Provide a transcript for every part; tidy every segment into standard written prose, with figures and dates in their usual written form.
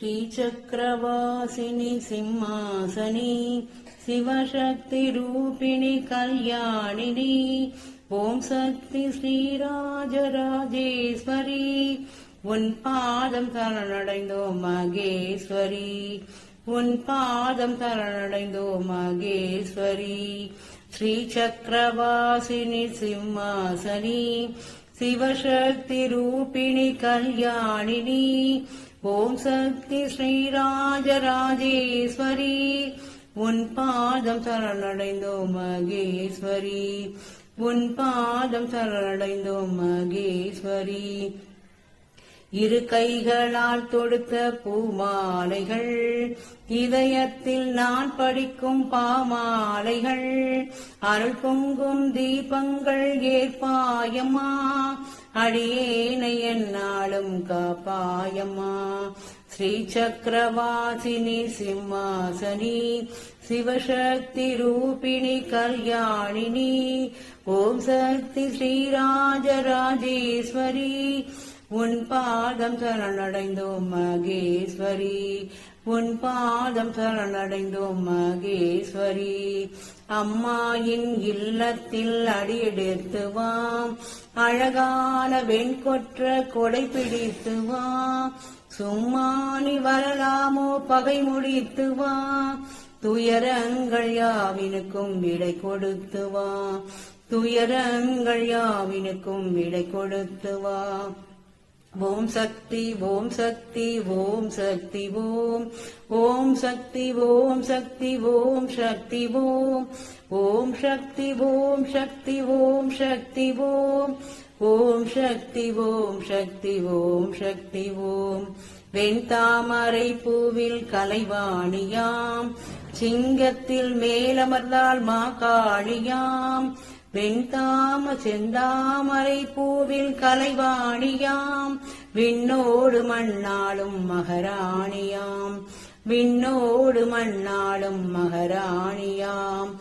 श्रीचक्रवासिनि सिंहासनी शिवशक्तिरूपिणि कल्याणिनि ओम शक्ति श्रीराजराजेश्वरी उन पादम शरणடைந்தோம் மகேஸ்வரி उन पादम शरणடைந்தோம் மகேஸ்வரி श्रीचक्रवासिनि सिंहासनी शिवशक्तिरूपिणि कल्याणिनि ओम शक्ति श्रीराजराजेश्वरी उन पादम शरणடைந்தோம் மகேஸ்வரி उन पादम शरणடைந்தோம் மகேஸ்வரி இரு கைகளால் தொடுத்த பூமாலைகள் இதயத்தில் நான் படிக்கும் பாமாலைகள் அருள் பொங்கும் தீபங்கள் ஏற்பாயம்மா அடியேனை என்னாலும் காப்பாயம்மா श्री चक्रवासिनि सिंहासनी शिवशक्ति रूपिणि कल्याणिनि ओम शक्ति श्रीराजराजेश्वरी उन पादम शरणடைந்தோம் மகேஸ்வரி उन पादम शरणடைந்தோம் மகேஸ்வரி அம்மாயின் இல்லத்தில் அடியெடுத்து வாம் அழகான வெண்கொற்ற கொடை பிடித்து வா சும்மானி வரலாமோ பகை முடித்து வா துயரங்கள் யாவினுக்கும் விடை கொடுத்து வா துயரங்கள் யாவினுக்கும் விடை கொடுத்து வா ஓம் சக்தி ஓம் சக்தி ஓம் சக்தி ஓம் ஓம் சக்தி ஓம் சக்தி ஓம் சக்தி ஓம் ஓம் சக்தி ஓம் சக்தி ஓம் சக்தி ஓம் ஓம் சக்தி ஓம் சக்தி ஓம் சக்தி ஓம் வெண்தாமரை பூவில் கலைவாணியாம் சிங்கத்தில் மேலமர்ந்தால் மாகாளியாம் வெண்தாம செந்தாமரை பூவில் கலைவாணியாம் விண்ணோடு மண்ணாளும் மகாராணியாம் விண்ணோடு மண்ணாளும் மகாராணியாம்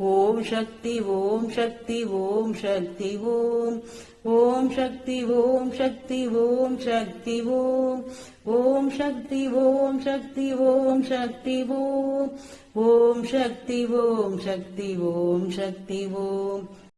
ஓம் சக்தி ஓம் சக்தி ஓம் சக்தி ஓம் ஓம் சக்தி ஓம் சக்தி ஓம் சக்தி ஓம் ஓம் சக்தி ஓம் சக்தி ஓம் சக்தி ஓம் ஓம் சக்தி ஓம் சக்தி ஓம் சக்தி ஓம்